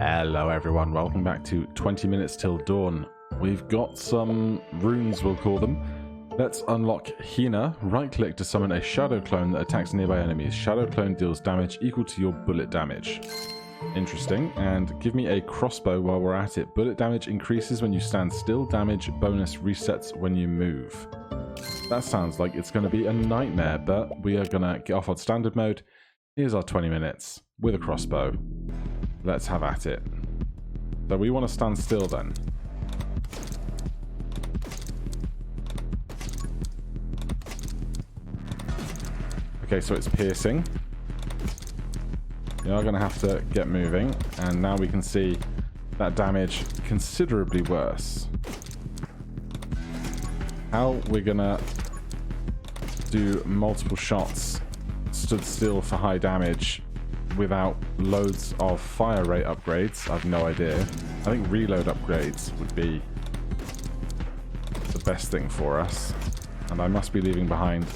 Hello everyone, welcome back to 20 Minutes Till Dawn. We've got some runes, we'll call them. Let's unlock Hina. Right-click to summon a shadow clone that attacks nearby enemies. Shadow clone deals damage equal to your bullet damage. Interesting. And give me a crossbow while we're at it. Bullet damage increases when you stand still. Damage bonus resets when you move. That sounds like it's going to be a nightmare, but we are going to get off on standard mode. Here's our 20 minutes with a crossbow. Let's have at it. So we want to stand still then. Okay, so it's piercing. You are going to have to get moving, and now we can see that damage considerably worse. How we're going to do multiple shots stood still for high damage without loads of fire rate upgrades, I've no idea. I think reload upgrades would be the best thing for us. And I must be leaving behind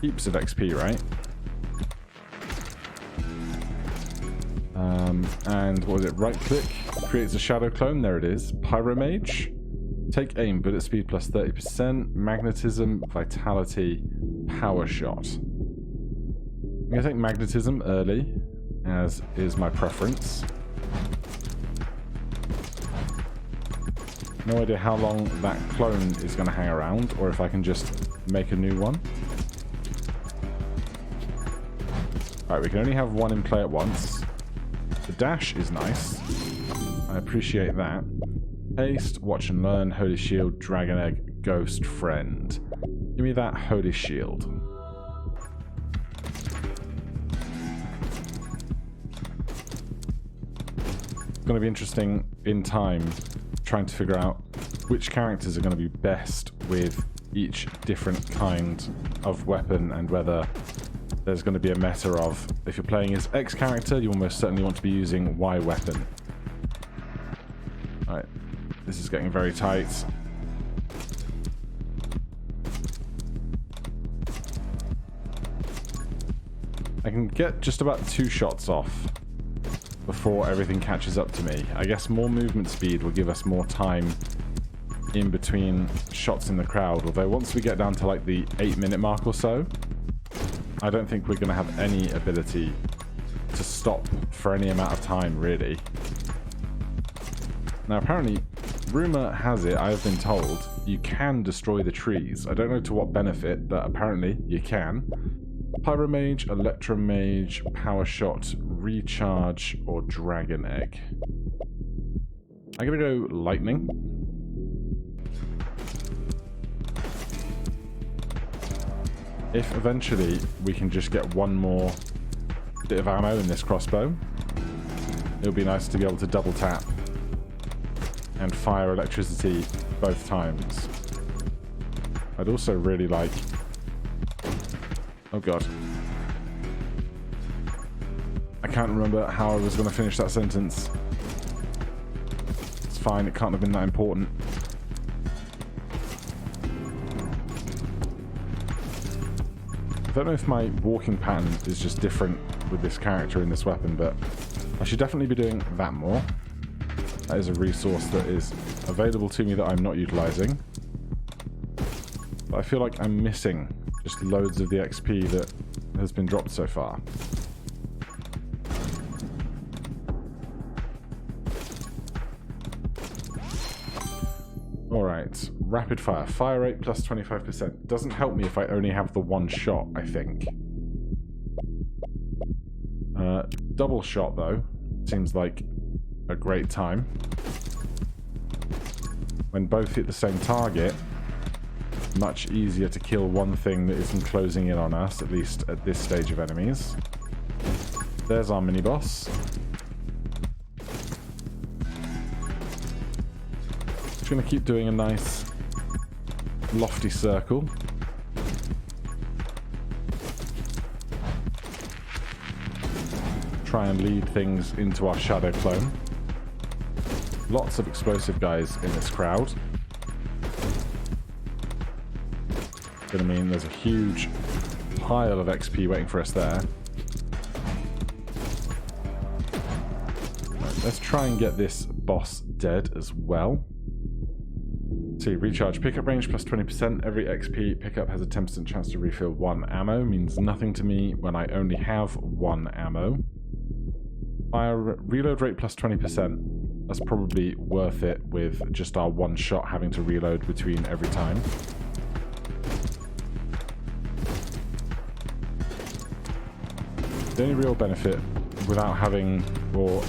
heaps of XP, right? And what was it? Right click creates a shadow clone. There it is. Pyromage. Take aim, bullet speed plus 30%. Magnetism, vitality, power shot. I'm going to take magnetism early, as is my preference. No idea how long that clone is going to hang around, or if I can just make a new one. Alright, we can only have one in play at once. The dash is nice. I appreciate that. Haste, watch and learn, holy shield, dragon egg, ghost friend. Give me that holy shield. Going to be interesting in time trying to figure out which characters are going to be best with each different kind of weapon, and whether there's going to be a meta of, if you're playing as X character, you almost certainly want to be using Y weapon. Alright, this is getting very tight. I can get just about 2 shots off before everything catches up to me. I guess more movement speed will give us more time in between shots in the crowd, although once we get down to like the 8-minute mark or so, I don't think we're going to have any ability to stop for any amount of time, really. Now apparently, rumor has it, I have been told, you can destroy the trees. I don't know to what benefit, but apparently you can. Pyromage, Electromage, Power Shot, Recharge, or Dragon Egg. I'm gonna go Lightning. If eventually we can just get one more bit of ammo in this crossbow, it would be nice to be able to double tap and fire electricity both times. I'd also really like... Oh god. I can't remember how I was going to finish that sentence. It's fine, it can't have been that important. I don't know if my walking pattern is just different with this character and this weapon, but I should definitely be doing that more. That is a resource that is available to me that I'm not utilizing. But I feel like I'm missing just loads of the XP that has been dropped so far. Alright, rapid fire. Fire rate plus 25%. Doesn't help me if I only have the one shot, I think. Double shot, though, seems like a great time. When both hit the same target, much easier to kill one thing that isn't closing in on us, at least at this stage of enemies. There's our mini-boss. Just going to keep doing a nice lofty circle. Try and lead things into our shadow clone. Lots of explosive guys in this crowd. Gonna mean there's a huge pile of XP waiting for us there. let's try and get this boss dead as well. See, recharge pickup range plus 20%. Every XP pickup has a 10% chance to refill 1 ammo. Means nothing to me when I only have 1 ammo. Fire reload rate plus 20%. That's probably worth it with just our 1 shot having to reload between every time. The only real benefit without having, or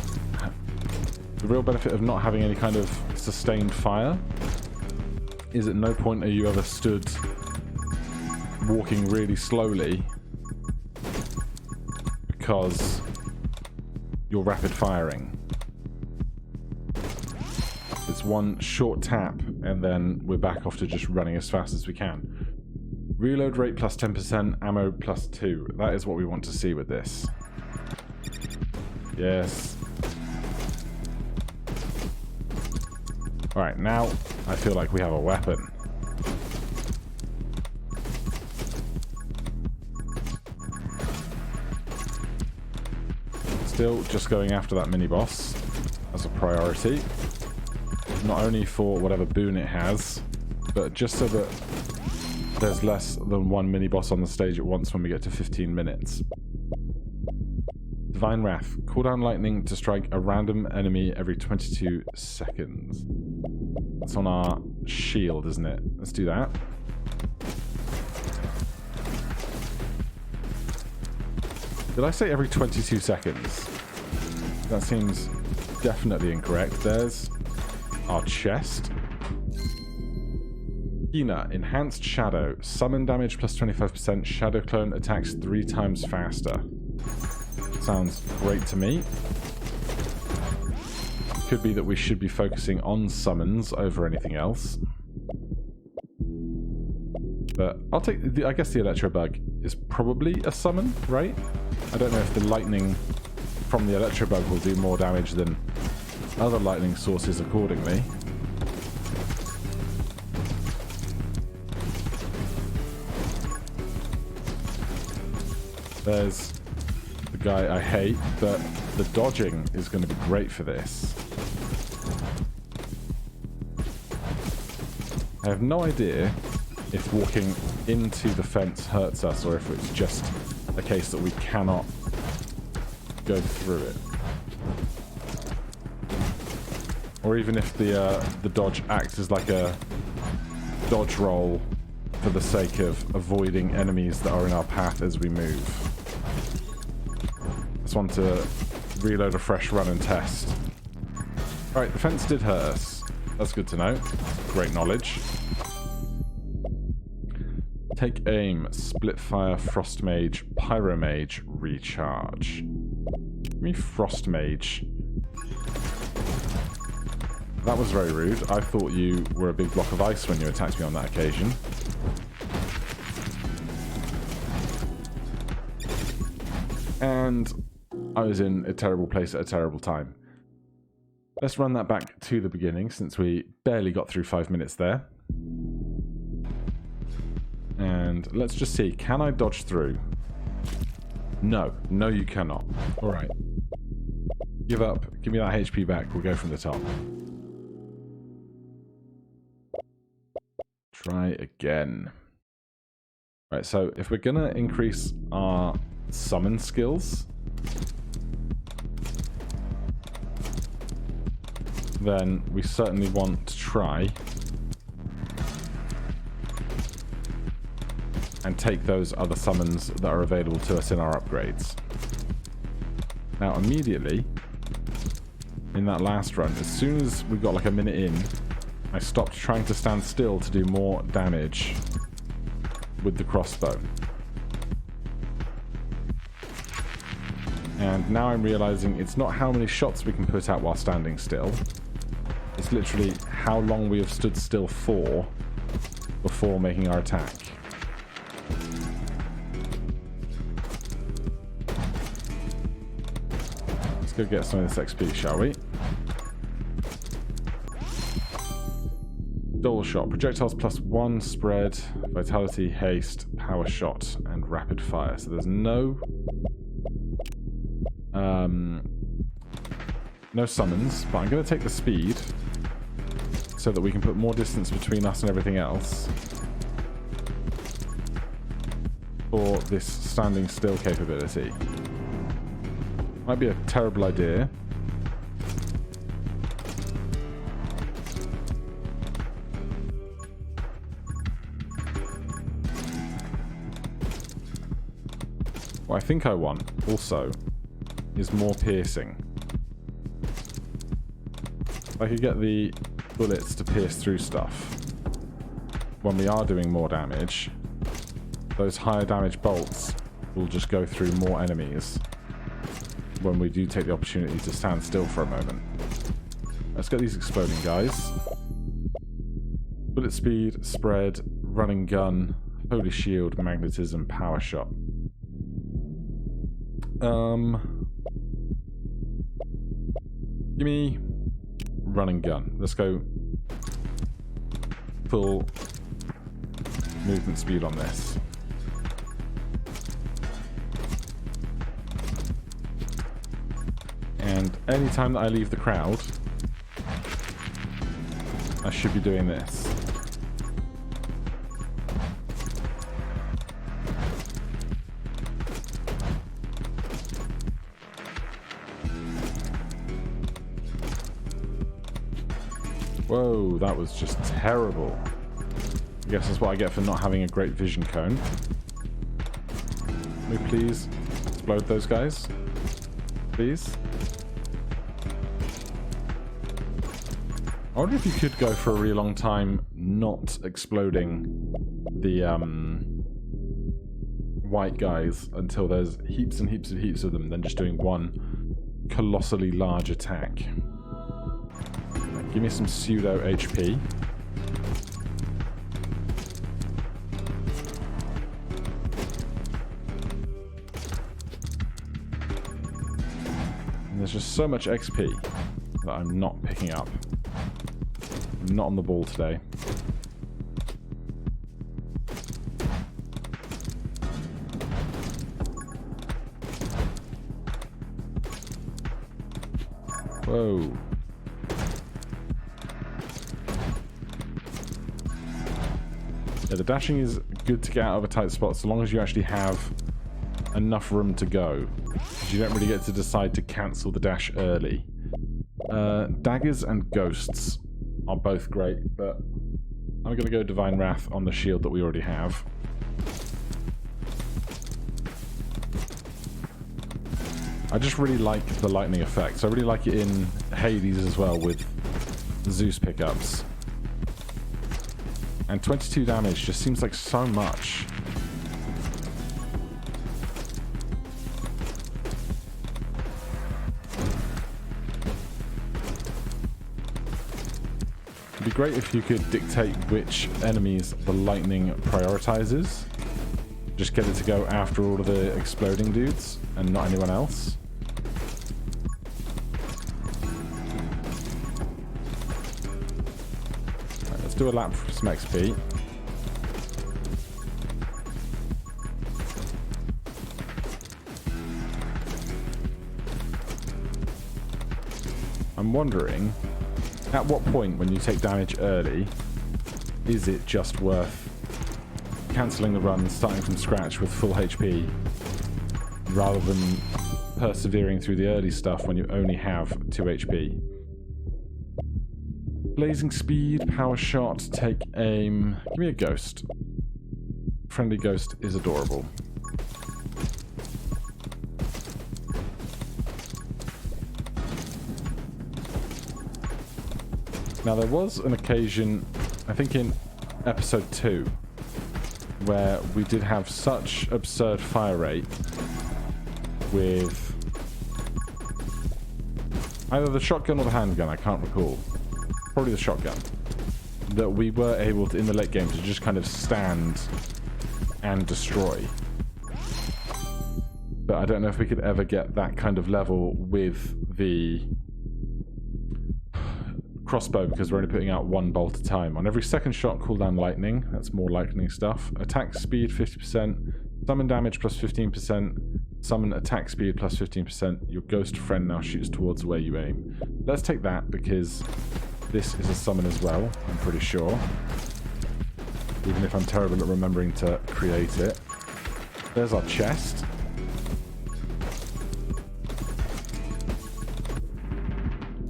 the real benefit of not having any kind of sustained fire is at no point are you ever stood walking really slowly because you're rapid firing. It's one short tap and then we're back off to just running as fast as we can. Reload rate plus 10%, ammo plus 2. That is what we want to see with this. Yes. Alright, now I feel like we have a weapon. Still just going after that mini-boss as a priority. Not only for whatever boon it has, but just so that there's less than 1 mini-boss on the stage at once when we get to 15 minutes. Divine Wrath. Cooldown lightning to strike a random enemy every 22 seconds. That's on our shield, isn't it? Let's do that. Did I say every 22 seconds? That seems definitely incorrect. There's our chest. Hina, Enhanced Shadow. Summon damage plus 25%. Shadow clone attacks 3 times faster. Sounds great to me. Could be that we should be focusing on summons over anything else. But I'll take the, I guess the Electro Bug is probably a summon, right? I don't know if the lightning from the Electro Bug will do more damage than other lightning sources accordingly. There's the guy I hate, but the dodging is going to be great for this. I have no idea if walking into the fence hurts us or if it's just a case that we cannot go through it. Or even if the dodge acts as like a dodge roll for the sake of avoiding enemies that are in our path as we move. Just want to reload a fresh run and test. Alright, the fence did hurt us. That's good to know. Great knowledge. Take aim, split fire, frost mage, pyro mage, recharge. Give me frost mage. That was very rude. I thought you were a big block of ice when you attacked me on that occasion. And I was in a terrible place at a terrible time. Let's run that back to the beginning since we barely got through 5 minutes there. And let's just see, can I dodge through? No. No, you cannot. Alright. Give up. Give me that HP back. We'll go from the top. Try again. Right, so if we're going to increase our summon skills, then we certainly want to try and take those other summons that are available to us in our upgrades. Now immediately, in that last run, as soon as we got like a minute in, I stopped trying to stand still to do more damage with the crossbow. And now I'm realizing it's not how many shots we can put out while standing still. It's literally how long we have stood still for before making our attack. Let's go get some of this XP, shall we? Double shot. Projectiles plus 1 spread, vitality, haste, power shot, and rapid fire. So there's no no summons, but I'm going to take the speed so that we can put more distance between us and everything else for this standing still capability. Might be a terrible idea. What I think I want also is more piercing. If I could get the bullets to pierce through stuff when we are doing more damage, those higher damage bolts will just go through more enemies when we do take the opportunity to stand still for a moment. Let's get these exploding guys. Bullet speed, spread, running gun, holy shield, magnetism, power shot. Give me running gun. Let's go full movement speed on this. And anytime that I leave the crowd, I should be doing this. Whoa, that was just terrible. I guess that's what I get for not having a great vision cone. Can we please explode those guys? Please? I wonder if you could go for a really long time not exploding the white guys until there's heaps and heaps of them, then just doing one colossally large attack. Give me some pseudo HP. And there's just so much XP that I'm not picking up. I'm not on the ball today. Whoa. Yeah, the dashing is good to get out of a tight spot so long as you actually have enough room to go. Because you don't really get to decide to cancel the dash early. Daggers and ghosts are both great, but I'm going to go Divine Wrath on the shield that we already have. I just really like the lightning effect. So I really like it in Hades as well with Zeus pickups. And 22 damage just seems like so much. It'd be great if you could dictate which enemies the lightning prioritizes. Just get it to go after all of the exploding dudes and not anyone else. Right, let's do a lap for some XP. I'm wondering, at what point when you take damage early, is it just worth cancelling the run, starting from scratch with full HP, rather than persevering through the early stuff when you only have 2 HP? Blazing speed, power shot, take aim. Give me a ghost. Friendly ghost is adorable. Now there was an occasion, I think in episode 2, where we did have such absurd fire rate with either the shotgun or the handgun, I can't recall. Probably the shotgun. That we were able to, in the late game, to just kind of stand and destroy. But I don't know if we could ever get that kind of level with the crossbow, because we're only putting out 1 bolt at a time. On every second shot, cooldown lightning. That's more lightning stuff. Attack speed 50%. Summon damage plus 15%. Summon attack speed plus 15%. Your ghost friend now shoots towards where you aim. Let's take that because this is a summon as well, I'm pretty sure. Even if I'm terrible at remembering to create it. There's our chest.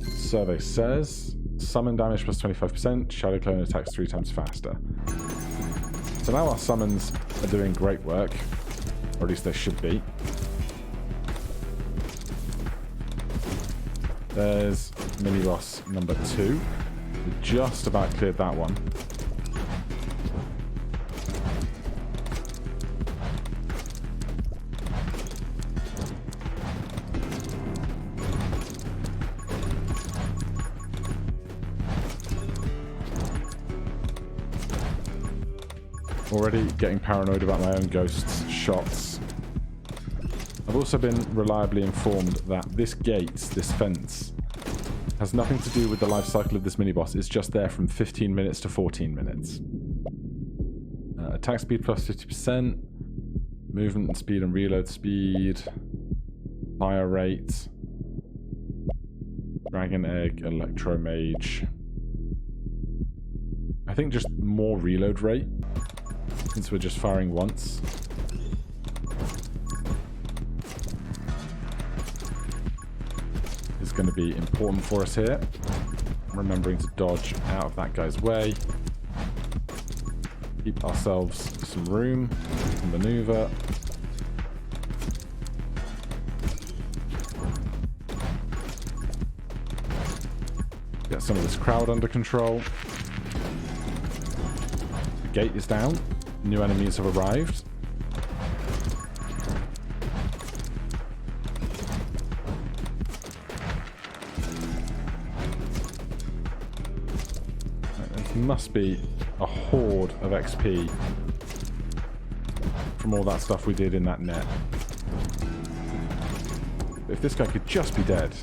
Survey says, summon damage plus 25%, shadow clone attacks 3 times faster. So now our summons are doing great work, or at least they should be. There's mini-boss number 2. We just about cleared that one. Already getting paranoid about my own ghosts' shots. I've also been reliably informed that this gate, this fence, has nothing to do with the life cycle of this mini-boss. It's just there from 15 minutes to 14 minutes. Attack speed plus 50%. Movement and speed and reload speed. Fire rate. Dragon Egg, Electro Mage. I think just more reload rate, since we're just firing once. Is going to be important for us here. Remembering to dodge out of that guy's way. Keep ourselves some room to maneuver. Get some of this crowd under control. The gate is down. New enemies have arrived. There must be a horde of XP from all that stuff we did in that net. If this guy could just be dead.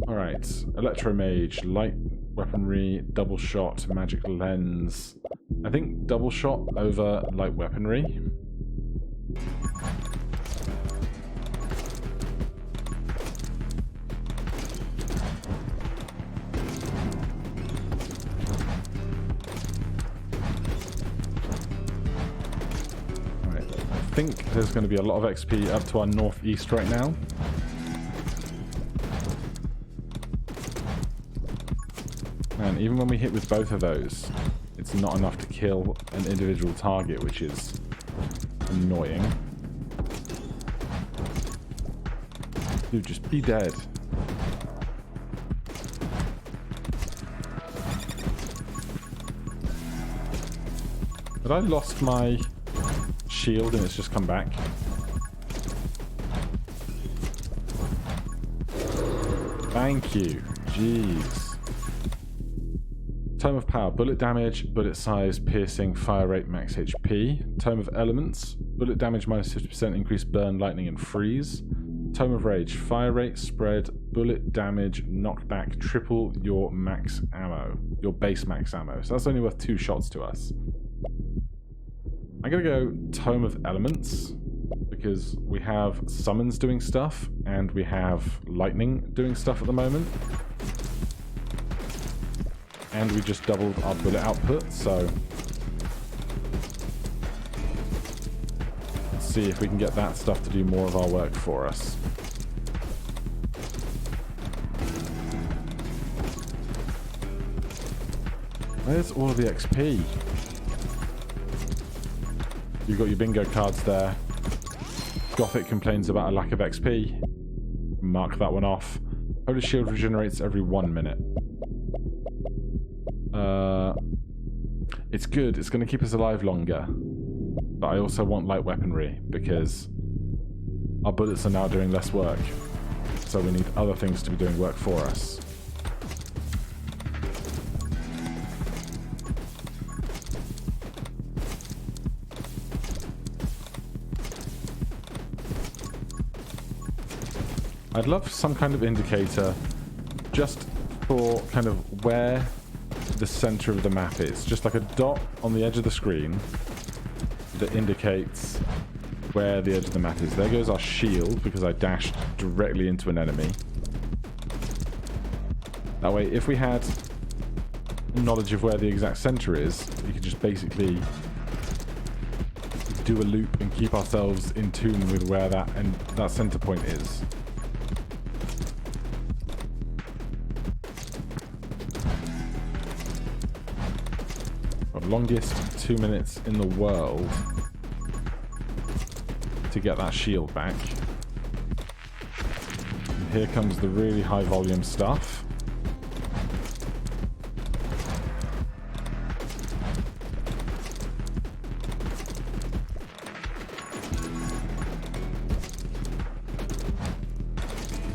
Alright, Electro Mage, light weaponry, double shot, magic lens. I think double shot over light weaponry. Right, I think there's going to be a lot of XP up to our northeast right now. And even when we hit with both of those, it's not enough to kill an individual target, which is annoying. Dude, just be dead. But I lost my shield and it's just come back. Thank you. Jeez. Tome of Power, bullet damage, bullet size, piercing, fire rate, max HP. Tome of Elements, bullet damage minus 50%, increase burn, lightning, and freeze. Tome of Rage, fire rate, spread, bullet damage, knockback, triple your max ammo, your base max ammo. So that's only worth 2 shots to us. I'm gonna go Tome of Elements, because we have summons doing stuff, and we have lightning doing stuff at the moment. And we just doubled our bullet output, so let's see if we can get that stuff to do more of our work for us. Where's all of the XP? You've got your bingo cards there. Gothic complains about a lack of XP. Mark that one off. Holy Shield regenerates every 1 minute. It's good. It's going to keep us alive longer. But I also want light weaponry because our bullets are now doing less work. So we need other things to be doing work for us. I'd love some kind of indicator just for kind of where the center of the map is. Just like a dot on the edge of the screen that indicates where the edge of the map is. There goes our shield because I dashed directly into an enemy. That way, if we had knowledge of where the exact center is, we could just basically do a loop and keep ourselves in tune with where that center point is. Longest 2 minutes in the world to get that shield back. And here comes the really high volume stuff.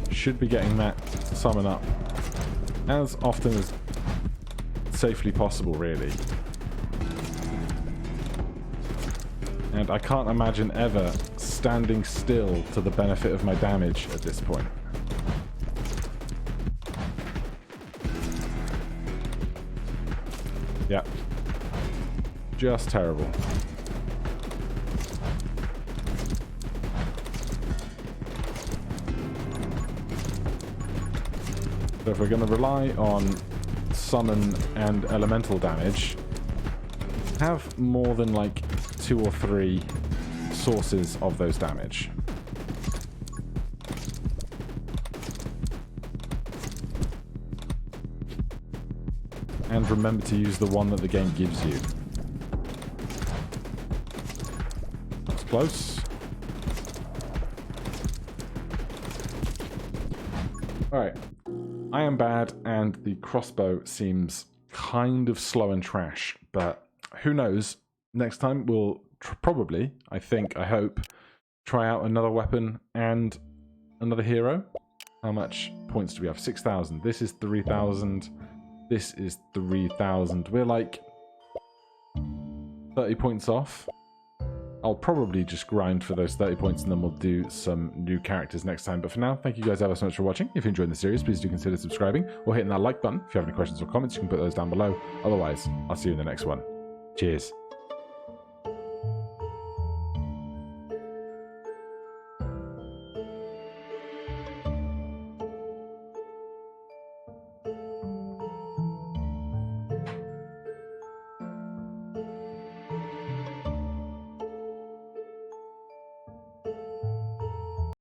Should be getting that summon up as often as safely possible, really. And I can't imagine ever standing still to the benefit of my damage at this point. Yeah. Just terrible. So if we're going to rely on summon and elemental damage, have more than like 2 or 3 sources of those damage. And remember to use the one that the game gives you. That's close. Alright. I am bad, and the crossbow seems kind of slow and trash, but who knows? Next time we'll probably, I hope, try out another weapon and another hero. How much points do we have? 6,000. This is 3,000. This is 3,000. We're like 30 points off. I'll probably just grind for those 30 points and then we'll do some new characters next time. But for now, thank you guys ever so much for watching. If you enjoyed the series, please do consider subscribing or hitting that like button. If you have any questions or comments, you can put those down below. Otherwise, I'll see you in the next one. Cheers.